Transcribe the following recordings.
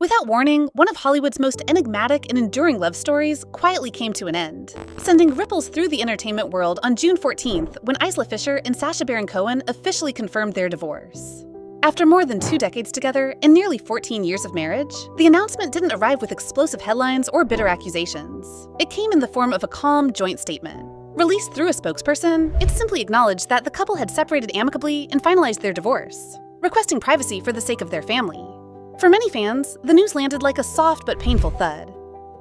Without warning, one of Hollywood's most enigmatic and enduring love stories quietly came to an end, sending ripples through the entertainment world on June 14th when Isla Fisher and Sacha Baron Cohen officially confirmed their divorce. After more than 2 decades together and nearly 14 years of marriage, the announcement didn't arrive with explosive headlines or bitter accusations. It came in the form of a calm, joint statement. Released through a spokesperson, it simply acknowledged that the couple had separated amicably and finalized their divorce, requesting privacy for the sake of their family. For many fans, the news landed like a soft but painful thud.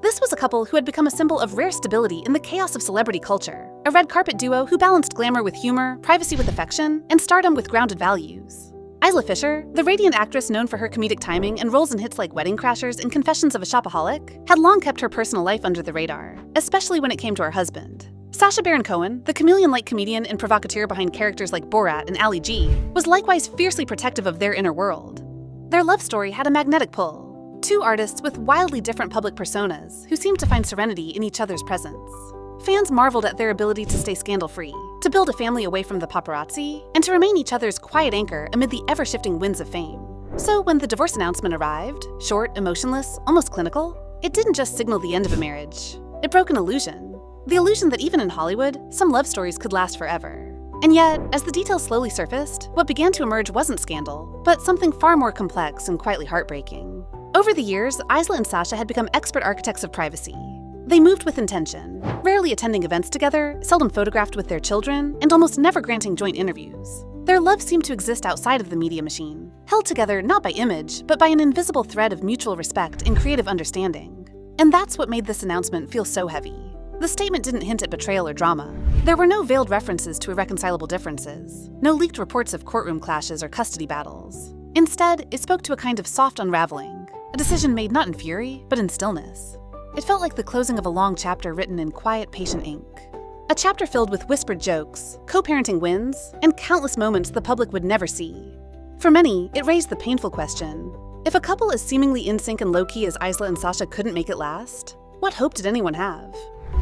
This was a couple who had become a symbol of rare stability in the chaos of celebrity culture, a red carpet duo who balanced glamour with humor, privacy with affection, and stardom with grounded values. Isla Fisher, the radiant actress known for her comedic timing and roles in hits like Wedding Crashers and Confessions of a Shopaholic, had long kept her personal life under the radar, especially when it came to her husband. Sacha Baron Cohen, the chameleon-like comedian and provocateur behind characters like Borat and Ali G, was likewise fiercely protective of their inner world. Their love story had a magnetic pull. 2 artists with wildly different public personas who seemed to find serenity in each other's presence. Fans marveled at their ability to stay scandal-free, to build a family away from the paparazzi, and to remain each other's quiet anchor amid the ever-shifting winds of fame. So when the divorce announcement arrived, short, emotionless, almost clinical, it didn't just signal the end of a marriage. It broke an illusion. The illusion that even in Hollywood, some love stories could last forever. And yet, as the details slowly surfaced, what began to emerge wasn't scandal, but something far more complex and quietly heartbreaking. Over the years, Isla and Sacha had become expert architects of privacy. They moved with intention, rarely attending events together, seldom photographed with their children, and almost never granting joint interviews. Their love seemed to exist outside of the media machine, held together not by image, but by an invisible thread of mutual respect and creative understanding. And that's what made this announcement feel so heavy. The statement didn't hint at betrayal or drama. There were no veiled references to irreconcilable differences, no leaked reports of courtroom clashes or custody battles. Instead, it spoke to a kind of soft unraveling, a decision made not in fury, but in stillness. It felt like the closing of a long chapter written in quiet, patient ink. A chapter filled with whispered jokes, co-parenting wins, and countless moments the public would never see. For many, it raised the painful question: if a couple as seemingly in sync and low-key as Isla and Sacha couldn't make it last, what hope did anyone have?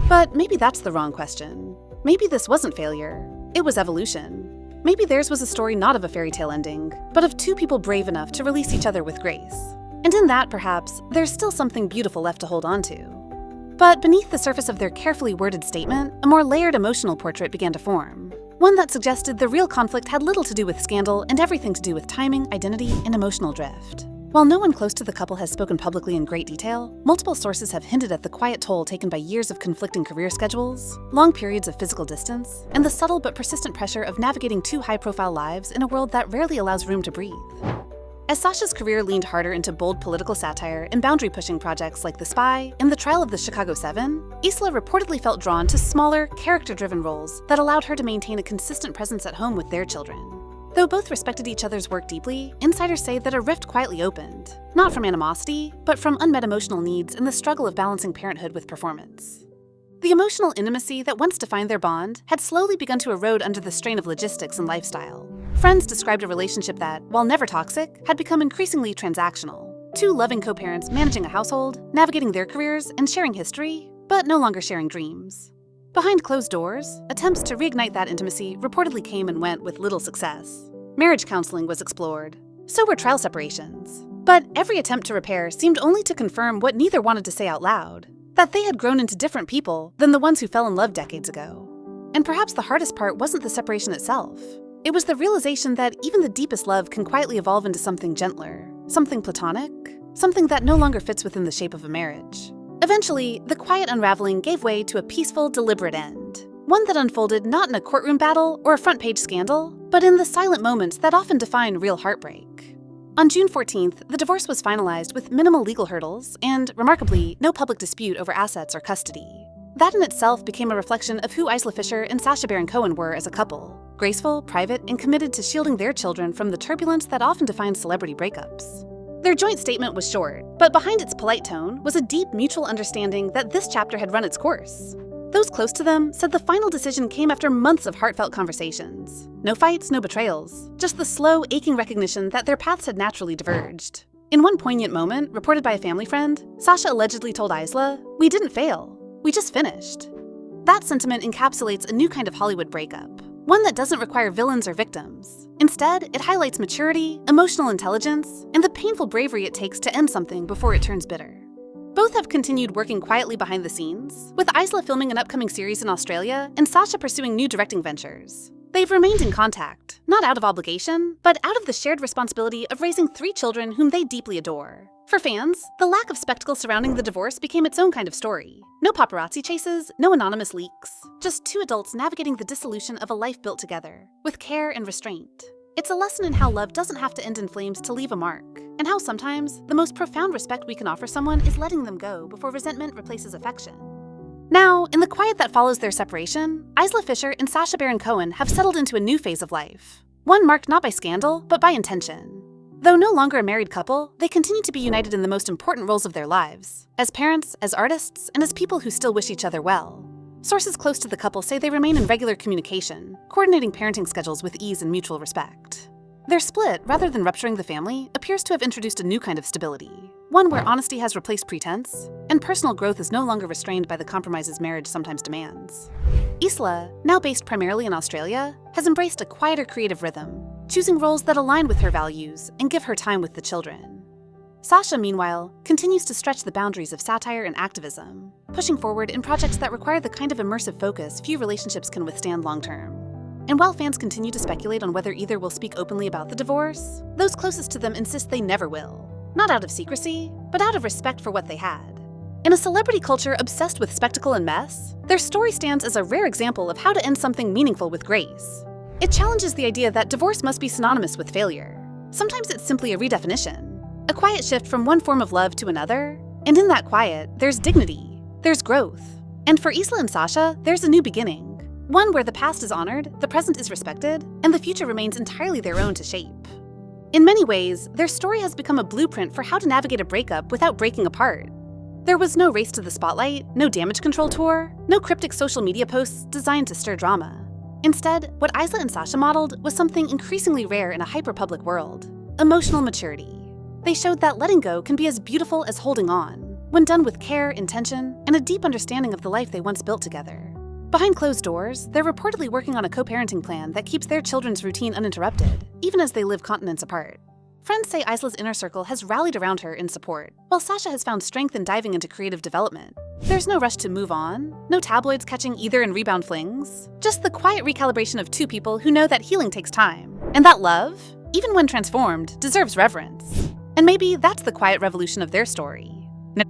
But maybe that's the wrong question. Maybe this wasn't failure. It was evolution. Maybe theirs was a story not of a fairy tale ending, but of 2 people brave enough to release each other with grace. And in that, perhaps, there's still something beautiful left to hold on to. But beneath the surface of their carefully worded statement, a more layered emotional portrait began to form. One that suggested the real conflict had little to do with scandal and everything to do with timing, identity, and emotional drift. While no one close to the couple has spoken publicly in great detail, multiple sources have hinted at the quiet toll taken by years of conflicting career schedules, long periods of physical distance, and the subtle but persistent pressure of navigating 2 high-profile lives in a world that rarely allows room to breathe. As Sacha's career leaned harder into bold political satire and boundary-pushing projects like The Spy and The Trial of the Chicago 7, Isla reportedly felt drawn to smaller, character-driven roles that allowed her to maintain a consistent presence at home with their children. Though both respected each other's work deeply, insiders say that a rift quietly opened, not from animosity, but from unmet emotional needs and the struggle of balancing parenthood with performance. The emotional intimacy that once defined their bond had slowly begun to erode under the strain of logistics and lifestyle. Friends described a relationship that, while never toxic, had become increasingly transactional. 2 loving co-parents managing a household, navigating their careers, and sharing history, but no longer sharing dreams. Behind closed doors, attempts to reignite that intimacy reportedly came and went with little success. Marriage counseling was explored. So were trial separations. But every attempt to repair seemed only to confirm what neither wanted to say out loud: that they had grown into different people than the ones who fell in love decades ago. And perhaps the hardest part wasn't the separation itself. It was the realization that even the deepest love can quietly evolve into something gentler, something platonic, something that no longer fits within the shape of a marriage. Eventually, the quiet unraveling gave way to a peaceful, deliberate end. One that unfolded not in a courtroom battle or a front-page scandal, but in the silent moments that often define real heartbreak. On June 14th, the divorce was finalized with minimal legal hurdles and, remarkably, no public dispute over assets or custody. That in itself became a reflection of who Isla Fisher and Sacha Baron Cohen were as a couple: graceful, private, and committed to shielding their children from the turbulence that often defines celebrity breakups. Their joint statement was short, but behind its polite tone was a deep mutual understanding that this chapter had run its course. Those close to them said the final decision came after months of heartfelt conversations. No fights, no betrayals, just the slow, aching recognition that their paths had naturally diverged. In one poignant moment, reported by a family friend, Sacha allegedly told Isla, "We didn't fail, we just finished." That sentiment encapsulates a new kind of Hollywood breakup, one that doesn't require villains or victims. Instead, it highlights maturity, emotional intelligence, and the painful bravery it takes to end something before it turns bitter. Both have continued working quietly behind the scenes, with Isla filming an upcoming series in Australia and Sacha pursuing new directing ventures. They've remained in contact, not out of obligation, but out of the shared responsibility of raising 3 children whom they deeply adore. For fans, the lack of spectacle surrounding the divorce became its own kind of story. No paparazzi chases, no anonymous leaks, just 2 adults navigating the dissolution of a life built together, with care and restraint. It's a lesson in how love doesn't have to end in flames to leave a mark, and how sometimes the most profound respect we can offer someone is letting them go before resentment replaces affection. Now, in the quiet that follows their separation, Isla Fisher and Sacha Baron Cohen have settled into a new phase of life, one marked not by scandal, but by intention. Though no longer a married couple, they continue to be united in the most important roles of their lives, as parents, as artists, and as people who still wish each other well. Sources close to the couple say they remain in regular communication, coordinating parenting schedules with ease and mutual respect. Their split, rather than rupturing the family, appears to have introduced a new kind of stability, one where honesty has replaced pretense, and personal growth is no longer restrained by the compromises marriage sometimes demands. Isla, now based primarily in Australia, has embraced a quieter creative rhythm, choosing roles that align with her values and give her time with the children. Sacha, meanwhile, continues to stretch the boundaries of satire and activism, pushing forward in projects that require the kind of immersive focus few relationships can withstand long-term. And while fans continue to speculate on whether either will speak openly about the divorce, those closest to them insist they never will. Not out of secrecy, but out of respect for what they had. In a celebrity culture obsessed with spectacle and mess, their story stands as a rare example of how to end something meaningful with grace. It challenges the idea that divorce must be synonymous with failure. Sometimes it's simply a redefinition, a quiet shift from one form of love to another, and in that quiet, there's dignity, there's growth. And for Isla and Sacha, there's a new beginning. One where the past is honored, the present is respected, and the future remains entirely their own to shape. In many ways, their story has become a blueprint for how to navigate a breakup without breaking apart. There was no race to the spotlight, no damage control tour, no cryptic social media posts designed to stir drama. Instead, what Isla and Sacha modeled was something increasingly rare in a hyper-public world: emotional maturity. They showed that letting go can be as beautiful as holding on, when done with care, intention, and a deep understanding of the life they once built together. Behind closed doors, they're reportedly working on a co-parenting plan that keeps their children's routine uninterrupted, even as they live continents apart. Friends say Isla's inner circle has rallied around her in support, while Sacha has found strength in diving into creative development. There's no rush to move on, no tabloids catching either in rebound flings, just the quiet recalibration of 2 people who know that healing takes time, and that love, even when transformed, deserves reverence. And maybe that's the quiet revolution of their story.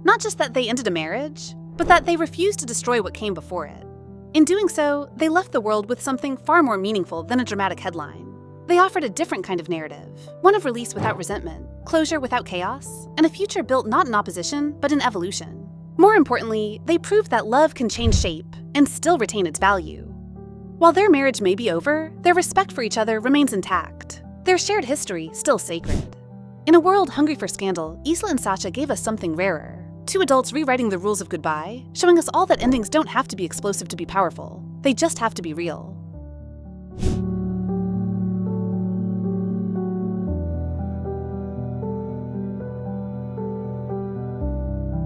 Not just that they ended a marriage, but that they refused to destroy what came before it. In doing so, they left the world with something far more meaningful than a dramatic headline. They offered a different kind of narrative, one of release without resentment, closure without chaos, and a future built not in opposition, but in evolution. More importantly, they proved that love can change shape and still retain its value. While their marriage may be over, their respect for each other remains intact, their shared history still sacred. In a world hungry for scandal, Isla and Sacha gave us something rarer. 2 adults rewriting the rules of goodbye, showing us all that endings don't have to be explosive to be powerful. They just have to be real.